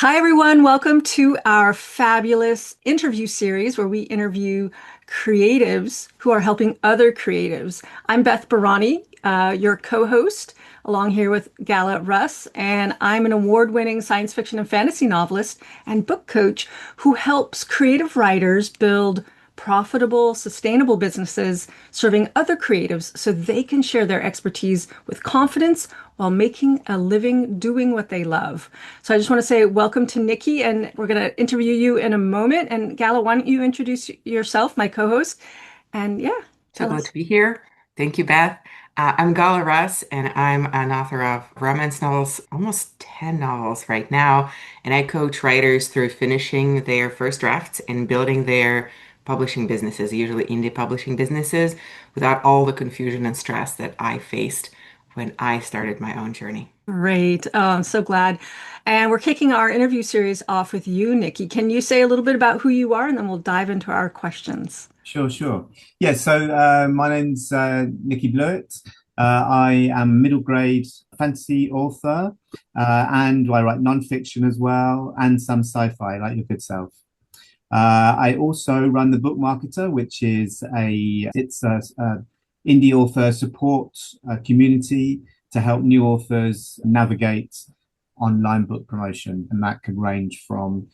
Hi, everyone. Welcome to our fabulous interview series where we interview creatives who are helping other creatives. I'm Beth Barany, your co-host, along here with Gala Russ, and I'm an award-winning science fiction and fantasy novelist and book coach who helps creative writers build profitable, sustainable businesses serving other creatives so they can share their expertise with confidence while making a living doing what they love. So I just want to say welcome to Nikki, and we're going to interview you in a moment. And Gala, why don't you introduce yourself, my co-host? And yeah, So tell glad us. to be here. Thank you, Beth. I'm Gala Russ, and I'm an author of romance novels, almost 10 novels right now. And I coach writers through finishing their first drafts and building their publishing businesses, usually indie publishing businesses, without all the confusion and stress that I faced when I started my own journey. Great. Oh, I'm so glad. And we're kicking our interview series off with you, Nikki. Can you say a little bit about who you are, and then we'll dive into our questions? Sure. Yeah, so my name's Nicky Blewitt. I am a middle grade fantasy author, and I write non-fiction as well, and some sci-fi, like your good self. I also run the Book Marketer, which is a indie author support community to help new authors navigate online book promotion, and that could range from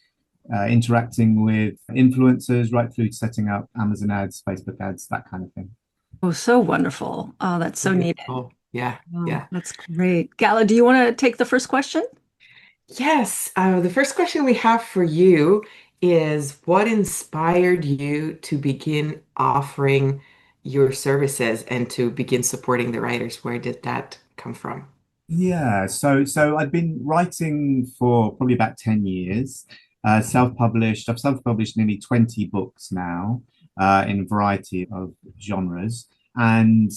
interacting with influencers right through to setting up Amazon ads, Facebook ads, that kind of thing. Oh, so wonderful. Oh, that's so needed. Beautiful. Yeah, Oh, yeah. that's great. Gala, do you want to take the first question? Yes, the first question we have for you is what inspired you to begin offering your services and to begin supporting the writers? Where did that come from? Yeah, so I've been writing for probably about 10 years, self-published. I've self-published nearly 20 books now, in a variety of genres. And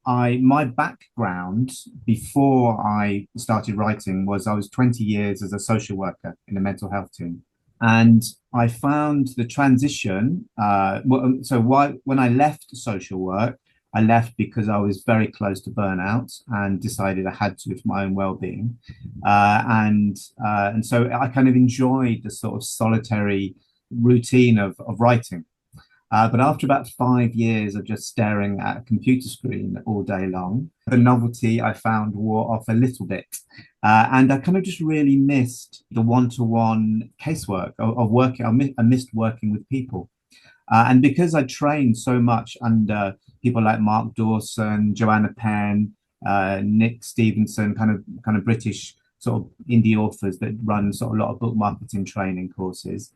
my background before I started writing was I was 20 years as a social worker in a mental health team. And I found the transition. When I left social work, I left because I was very close to burnout and decided I had to for my own well-being. And so I kind of enjoyed the sort of solitary routine of writing. But after about 5 years of just staring at a computer screen all day long, the novelty I found wore off a little bit. And I kind of just really missed the one-to-one casework of working. I missed working with people. And because I trained so much under people like Mark Dawson, Joanna Penn, Nick Stevenson, kind of British sort of indie authors that run sort of a lot of book marketing training courses,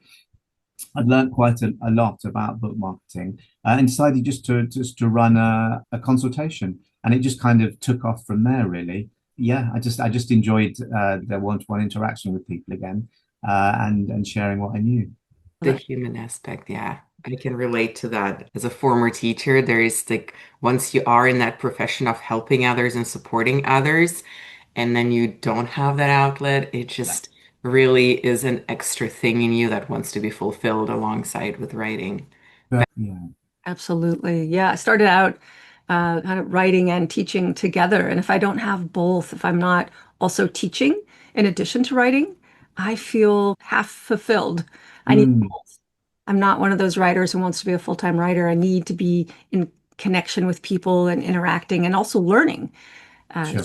I'd learned quite a lot about book marketing, and decided just to run a consultation, and it just kind of took off from there. Really, yeah. I just enjoyed the one-to-one interaction with people again, and sharing what I knew. The human aspect, yeah. I can relate to that. As a former teacher, there is like once you are in that profession of helping others and supporting others, and then you don't have that outlet, it Yeah. just really is an extra thing in you that wants to be fulfilled alongside with writing. Yeah. Absolutely. Yeah, I started out kind of writing and teaching together. And if I don't have both, if I'm not also teaching in addition to writing, I feel half fulfilled. I need Mm, both. I'm not one of those writers who wants to be a full-time writer. I need to be in connection with people and interacting and also learning. Uh, sure.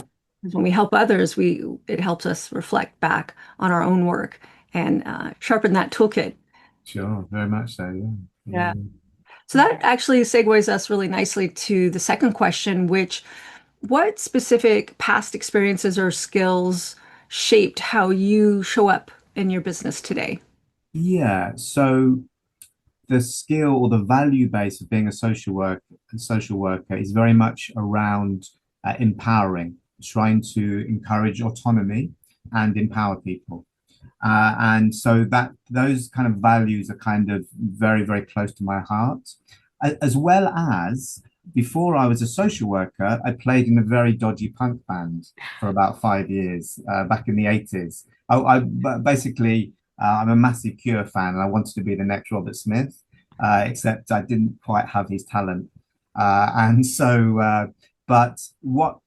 when we help others, it helps us reflect back on our own work and sharpen that toolkit. Sure. Very much so. Yeah. Yeah. Yeah. So that actually segues us really nicely to the second question, which what specific past experiences or skills shaped how you show up in your business today? Yeah. So the skill or the value base of being a social worker is very much around empowering, trying to encourage autonomy and empower people. And so that those kind of values are kind of very, very close to my heart, as well as before I was a social worker, I played in a very dodgy punk band for about 5 years back in the 80s. Basically, I'm a massive Cure fan and I wanted to be the next Robert Smith, except I didn't quite have his talent. And so But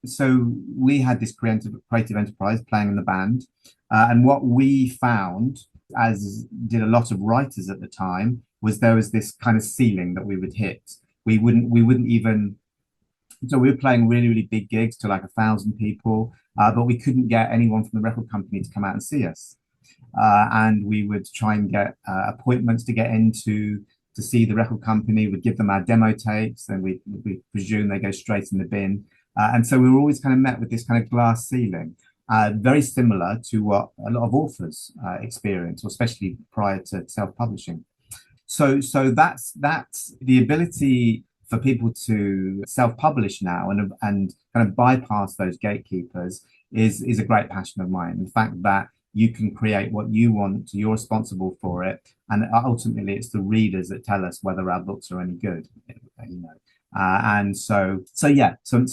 so we had this creative enterprise playing in the band. And what we found, as did a lot of writers at the time, was there was this kind of ceiling that we would hit. We wouldn't even, so we were playing really, really big gigs to like 1,000 people, but we couldn't get anyone from the record company to come out and see us. And we would try and get appointments to get into to see the record company. We'd give them our demo tapes, and we presume they go straight in the bin. And so we were always kind of met with this kind of glass ceiling, very similar to what a lot of authors experience, or especially prior to self-publishing. So that's the ability for people to self-publish now and kind of bypass those gatekeepers is a great passion of mine. The fact that you can create what you want, you're responsible for it, and ultimately it's the readers that tell us whether our books are any good, you know. And so yeah, so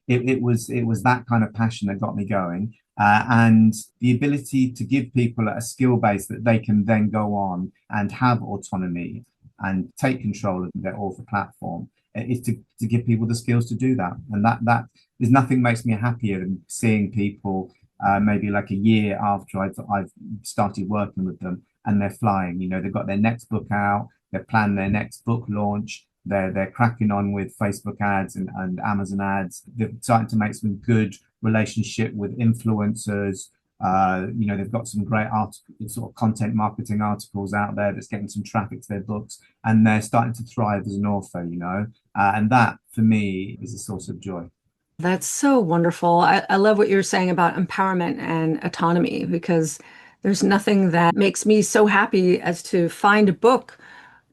it was that kind of passion that got me going, and the ability to give people a skill base that they can then go on and have autonomy and take control of their author platform is to give people the skills to do that. And that there's nothing makes me happier than seeing people maybe like a year after I've started working with them, and they're flying. You know, they've got their next book out, they've planned their next book launch, they're cracking on with Facebook ads and Amazon ads. They're starting to make some good relationship with influencers. You know, they've got some great sort of content marketing articles out there that's getting some traffic to their books, and they're starting to thrive as an author, you know. And that for me is a source of joy. That's so wonderful. I love what you're saying about empowerment and autonomy, because there's nothing that makes me so happy as to find a book.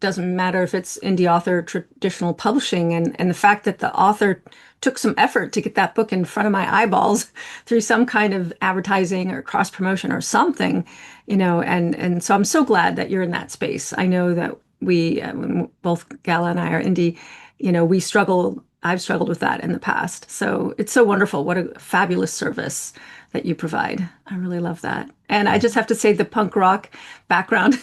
Doesn't matter if it's indie author, traditional publishing, and the fact that the author took some effort to get that book in front of my eyeballs through some kind of advertising or cross promotion or something, you know, and so I'm so glad that you're in that space. I know that when both Gala and I are indie, you know, we struggle. I've struggled with that in the past. So it's so wonderful. What a fabulous service that you provide. I really love that. And I just have to say the punk rock background,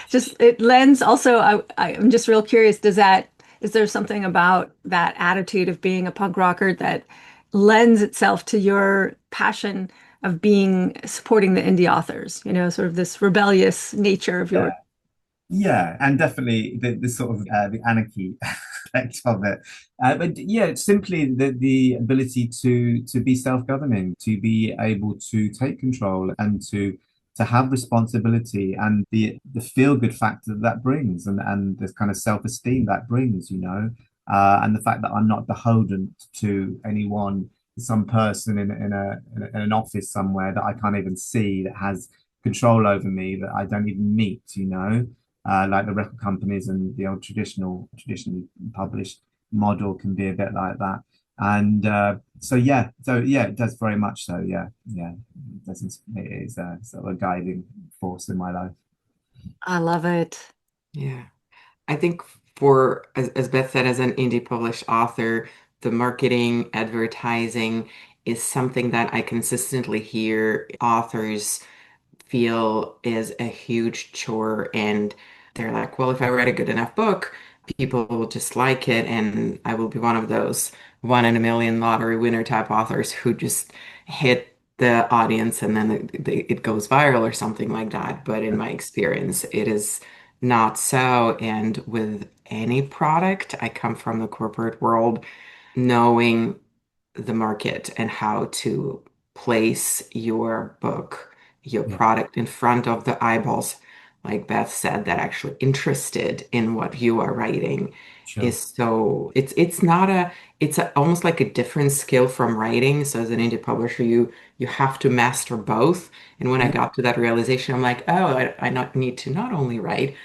just it lends also, I'm just real curious, is there something about that attitude of being a punk rocker that lends itself to your passion of supporting the indie authors, you know, sort of this rebellious nature of your. Yeah, and definitely the sort of the anarchy aspect of it. But yeah, it's simply the ability to be self-governing, to be able to take control, and to have responsibility, and the feel-good factor that brings, and the kind of self-esteem that brings, you know, and the fact that I'm not beholden to anyone, some person in an office somewhere that I can't even see, that has control over me, that I don't even meet, you know. Like the record companies and the old traditionally published model can be a bit like that. And so yeah, it does very much so. Yeah, yeah, it is a sort of a guiding force in my life. I love it. Yeah. I think for, as Beth said, as an indie published author, the marketing, advertising is something that I consistently hear authors feel is a huge chore. And they're like, well, if I write a good enough book, people will just like it. And I will be one of those one in a million lottery winner type authors who just hit the audience and then it goes viral or something like that. But in my experience, it is not so. And with any product, I come from the corporate world, knowing the market and how to place your book, your Yeah, product in front of the eyeballs, like Beth said, that actually interested in what you are writing sure, is so it's not a almost like a different skill from writing. So as an indie publisher, you have to master both. And when I yeah, got to that realization, I'm like, oh, I not need to not only write,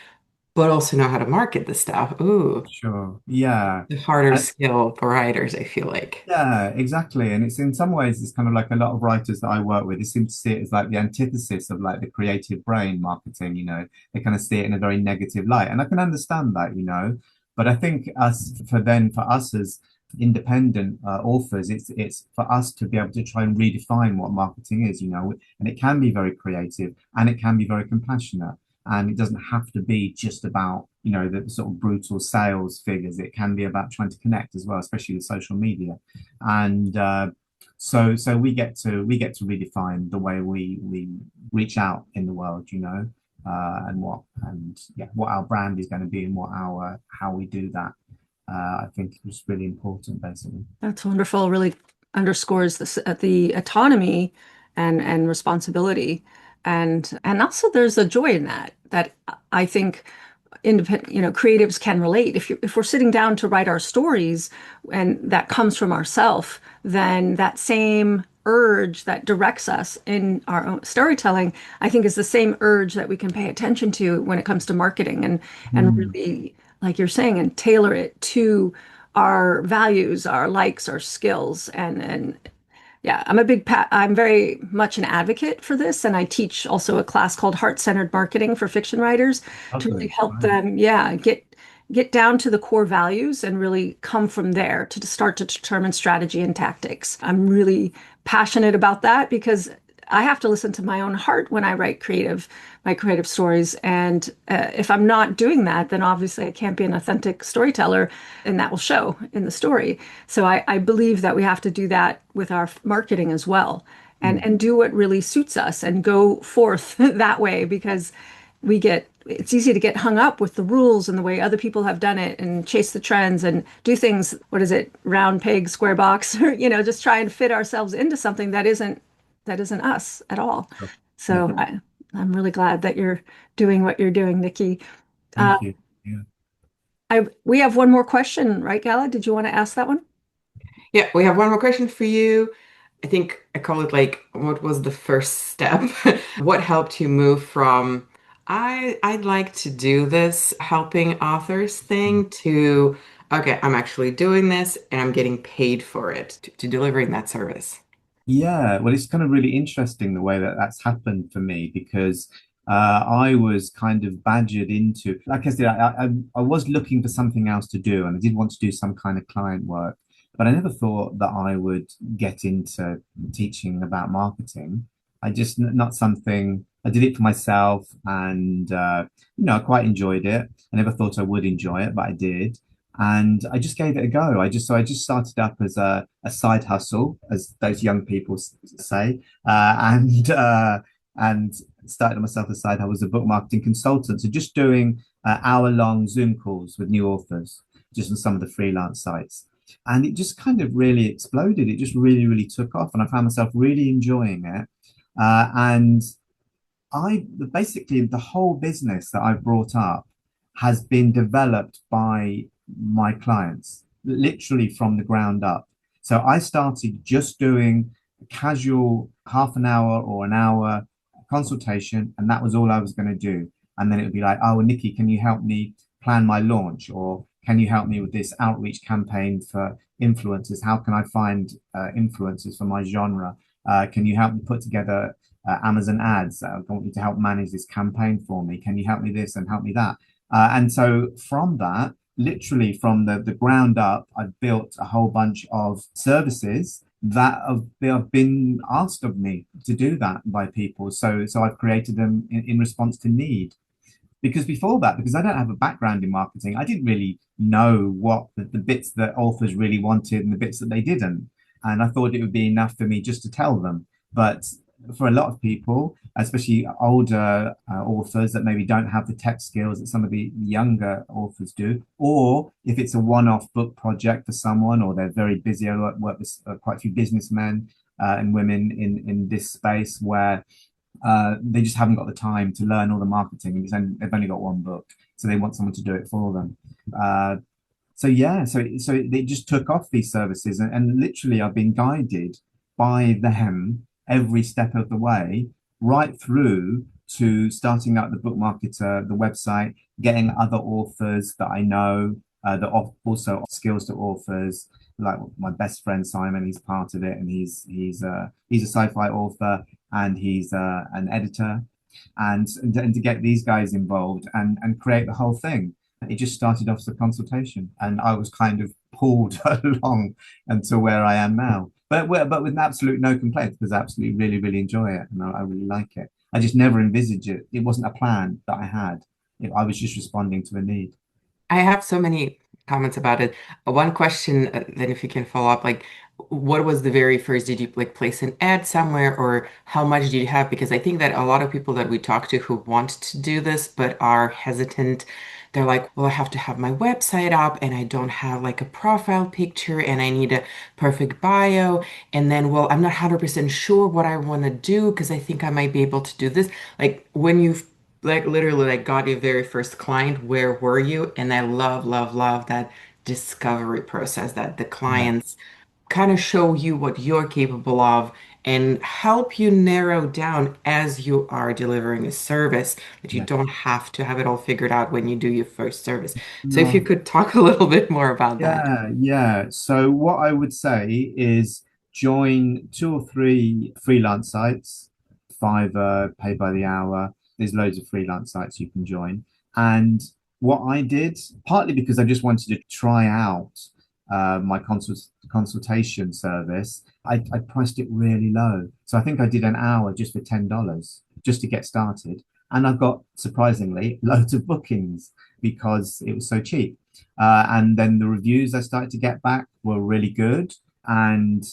but also know how to market the stuff. Ooh, sure, yeah. the harder And skill for writers, I feel like. yeah, exactly. And it's in some ways, it's kind of like a lot of writers that I work with, they seem to see it as like the antithesis of like the creative brain marketing, you know, they kind of see it in a very negative light. And I can understand that, you know, but I think for us as independent authors, it's for us to be able to try and redefine what marketing is, you know, and it can be very creative and it can be very compassionate. And it doesn't have to be just about, the sort of brutal sales figures. It can be about trying to connect as well, especially with social media. And so we get to redefine the way we reach out in the world, and yeah, what our brand is going to be and what our how we do that. I think is really important, basically. That's wonderful. Really underscores the autonomy and responsibility, and also there's a joy in that I think independent, creatives can relate. If we're sitting down to write our stories and that comes from ourself, then that same urge that directs us in our own storytelling, I think is the same urge that we can pay attention to when it comes to marketing and Mm. really, like you're saying, and tailor it to our values, our likes, our skills, and yeah, I'm very much an advocate for this, and I teach also a class called Heart-Centered Marketing for fiction writers to really Okay, help right. them, yeah, get down to the core values and really come from there to start to determine strategy and tactics. I'm really passionate about that because I have to listen to my own heart when I write my creative stories. And if I'm not doing that, then obviously I can't be an authentic storyteller, and that will show in the story. So I believe that we have to do that with our marketing as well, Mm. and do what really suits us and go forth that way because it's easy to get hung up with the rules and the way other people have done it and chase the trends and do things, what is it, round peg, square box, or, just try and fit ourselves into something that isn't us at all. Sure. Yeah, So I'm really glad that you're doing what you're doing, Nikki. Uh, thank you. Yeah. we have one more question, right, Gala? Did you want to ask that one? Yeah, we have one more question for you. I think I call it like, what was the first step? What helped you move from I'd like to do this helping authors Mm. thing to, okay, I'm actually doing this and I'm getting paid for it to delivering that service. Yeah, well, it's kind of really interesting the way that that's happened for me because I was kind of badgered into, like I said, I was looking for something else to do and I did want to do some kind of client work, but I never thought that I would get into teaching about marketing. I just, not something, I did it for myself and, I quite enjoyed it. I never thought I would enjoy it, but I did. And I just gave it a go. I just started up as a side hustle, as those young people say, and started myself aside. I was a book marketing consultant, so just doing hour-long Zoom calls with new authors, just on some of the freelance sites, and it just kind of really exploded. It just really, really took off, and I found myself really enjoying it. And I basically the whole business that I've brought up has been developed by my clients, literally from the ground up. So I started just doing a casual half an hour or an hour consultation, and that was all I was going to do. And then it would be like, oh, Nikki, can you help me plan my launch? Or can you help me with this outreach campaign for influencers? How can I find influencers for my genre? Can you help me put together Amazon ads? I want you to help manage this campaign for me. Can you help me this and help me that? And so from that, literally from the ground up, I've built a whole bunch of services that have been asked of me to do that by people. So I've created them in response to need. Because before that, because I don't have a background in marketing, I didn't really know what the bits that authors really wanted and the bits that they didn't. And I thought it would be enough for me just to tell them. But for a lot of people, especially older authors that maybe don't have the tech skills that some of the younger authors do, or if it's a one-off book project for someone, or they're very busy, I work with quite a few businessmen and women in this space where they just haven't got the time to learn all the marketing, and they've only got one book, so they want someone to do it for them. So yeah, so it just took off these services, and literally I've been guided by them every step of the way, right through to starting up the book marketer, the website, getting other authors that I know that also skills to authors. Like my best friend Simon, he's part of it, and he's a sci-fi author and he's an editor, and to get these guys involved and create the whole thing. It just started off as a consultation, and I was kind of pulled along until where I am now. But with absolute no complaints, because I absolutely really really enjoy it, and I really like it. I just never envisaged it. It wasn't a plan that I had. I was just responding to a need. I have so many comments about it. One question, then if you can follow up, like what was the very first, did you like place an ad somewhere or how much did you have? Because I think that a lot of people that we talk to who want to do this but are hesitant, they're like, well, I have to have my website up and I don't have like a profile picture and I need a perfect bio. And then, well, I'm not 100% sure what I want to do because I think I might be able to do this. Like when you like literally like got your very first client, where were you? And I love, love, love that discovery process that the Yeah, clients kind of show you what you're capable of and help you narrow down as you are delivering a service that you yeah. don't have to have it all figured out when you do your first service. So if you No. could talk a little bit more about that. Yeah, yeah. So what I would say is join two or three freelance sites, Fiverr, pay by the hour. There's loads of freelance sites you can join. And what I did, partly because I just wanted to try out my consultation service, I priced it really low. So I think I did an hour just for $10 just to get started. And I've got surprisingly loads of bookings because it was so cheap. And then the reviews I started to get back were really good. And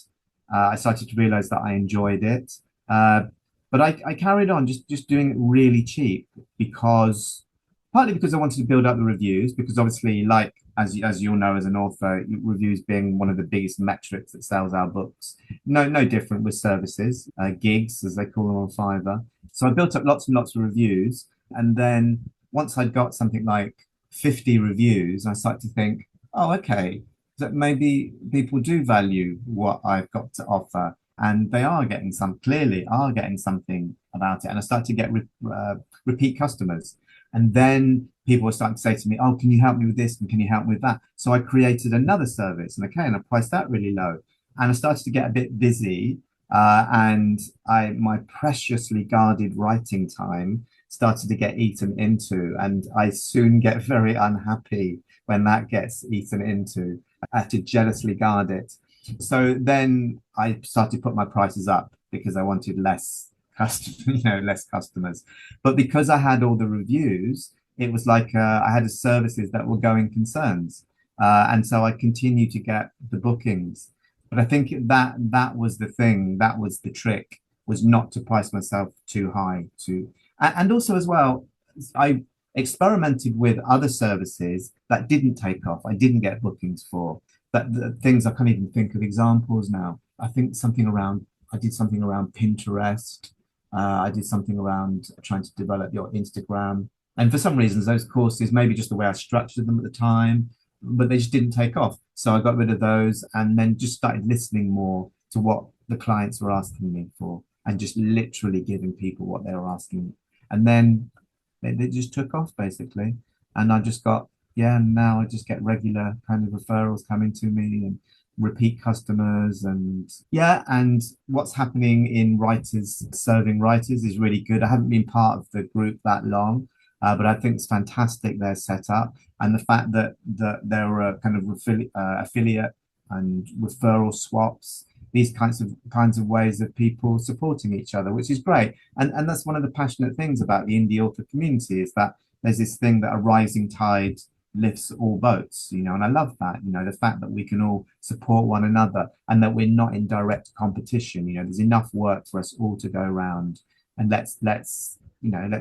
I started to realize that I enjoyed it. Uh, but I carried on just doing it really cheap because partly because I wanted to build up the reviews, because obviously, like as you'll know as an author, reviews being one of the biggest metrics that sells our books. No different with services, gigs as they call them on Fiverr. So I built up lots and lots of reviews. And then once I'd got something like 50 reviews, I start to think, oh, okay, that maybe people do value what I've got to offer. And they are getting clearly are getting something about it. And I start to get repeat customers. And then people were starting to say to me, oh, can you help me with this? And can you help me with that? So I created another service. And okay, and I priced that really low. And I started to get a bit busy. And my preciously guarded writing time started to get eaten into, and I soon get very unhappy when that gets eaten into. I have to jealously guard it. So then I started to put my prices up because I wanted less customers. But because I had all the reviews, it was like I had services that were going concerns, and so I continued to get the bookings. But I think that was the thing, that was the trick, was not to price myself too high. And also as well, I experimented with other services that didn't take off. I didn't get bookings for that. The things I can't even think of examples now. I did something around Pinterest. I did something around trying to develop your Instagram. And for some reasons, those courses, maybe just the way I structured them at the time, but they just didn't take off. So I got rid of those and then just started listening more to what the clients were asking me for and just literally giving people what they were asking. And then they just took off basically. And I just got, yeah, now I just get regular kind of referrals coming to me and repeat customers. And yeah, and what's happening in writers serving writers is really good. I haven't been part of the group that long, but I think it's fantastic their setup, and the fact that there are kind of affiliate and referral swaps, these kinds of ways of people supporting each other, which is great. And that's one of the passionate things about the indie author community, is that there's this thing that a rising tide lifts all boats, and I love that, the fact that we can all support one another and that we're not in direct competition. There's enough work for us all to go around, and let's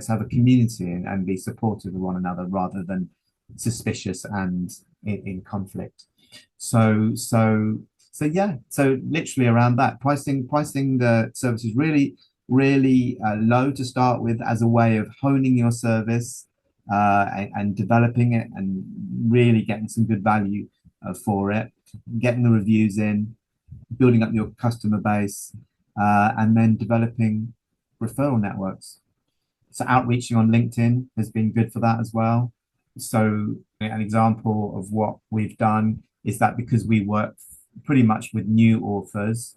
have a community and be supportive of one another rather than suspicious and in conflict. So yeah, so literally around that, pricing the services really low to start with, as a way of honing your service, and developing it and really getting some good value for it, getting the reviews in, building up your customer base, and then developing referral networks. So outreaching on LinkedIn has been good for that as well. So an example of what we've done is that, because we work pretty much with new authors,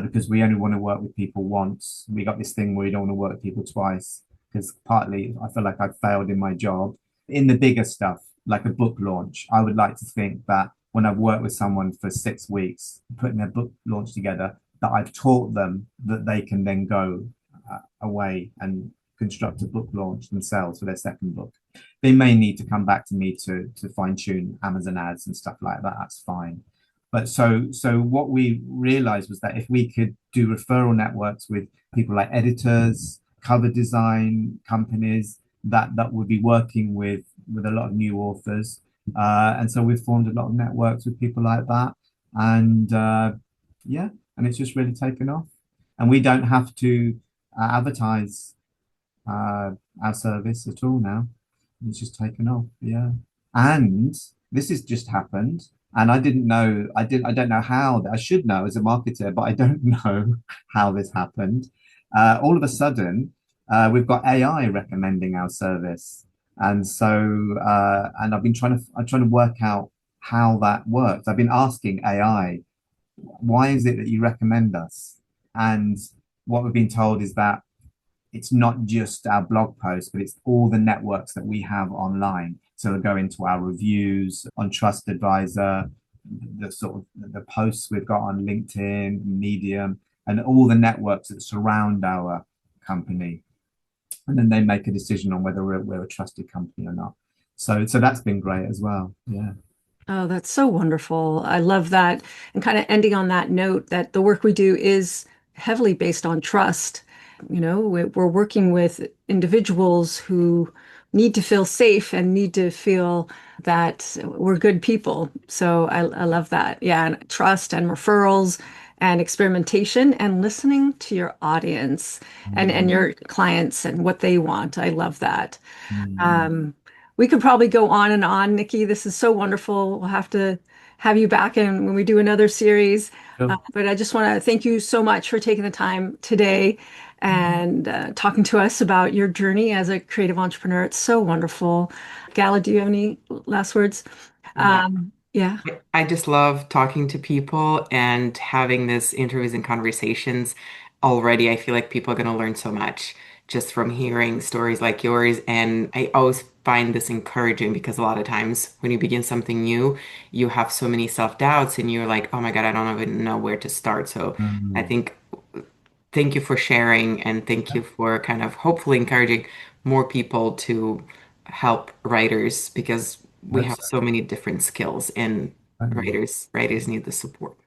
because we only want to work with people once, we got this thing where we don't want to work with people twice, because partly I feel like I've failed in my job. In the bigger stuff, like a book launch, I would like to think that when I've worked with someone for 6 weeks, putting their book launch together, that I've taught them that they can then go away and construct a book launch themselves for their second book. They may need to come back to me to fine tune Amazon ads and stuff like that. That's fine. But so what we realized was that if we could do referral networks with people like editors, cover design companies that would be working with a lot of new authors, and so we've formed a lot of networks with people like that, and yeah, and it's just really taken off. And we don't have to advertise uh, our service at all now. It's just taken off. Yeah. And this has just happened. And I didn't know, I don't know how, I should know as a marketer, but I don't know how this happened. All of a sudden, we've got AI recommending our service. And so, and I'm trying to work out how that works. I've been asking AI, why is it that you recommend us? And what we've been told is that it's not just our blog posts, but it's all the networks that we have online. So they'll go into our reviews on Trust Advisor, the sort of the posts we've got on LinkedIn, Medium, and all the networks that surround our company. And then they make a decision on whether we're a trusted company or not. So that's been great as well. Yeah. Oh, that's so wonderful. I love that. And kind of ending on that note that the work we do is heavily based on trust. We're working with individuals who need to feel safe and need to feel that we're good people. So I love that. Yeah, and trust and referrals and experimentation and listening to your audience and Mm, your clients and what they want. I love that. mm, Um, we could probably go on and on, Nikki. This is so wonderful. We'll have to have you back in when we do another series. sure. But I just want to thank you so much for taking the time today and talking to us about your journey as a creative entrepreneur. It's so wonderful. Gala, do you have any last words? Yeah. Yeah. I just love talking to people and having this interviews and conversations. Already, I feel like people are going to learn so much just from hearing stories like yours. And I always find this encouraging because a lot of times when you begin something new, you have so many self-doubts and you're like, oh my God, I don't even know where to start. So I Mm, think thank you for sharing and thank you for kind of hopefully encouraging more people to help writers because I we hope have so. so many different skills and writers need the support.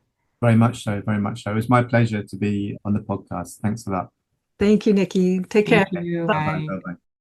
Very much so. Very much so. It's my pleasure to be on the podcast. Thanks a lot. Thank you, Nikki. Take care. Thank you. Bye bye. Bye. Bye bye.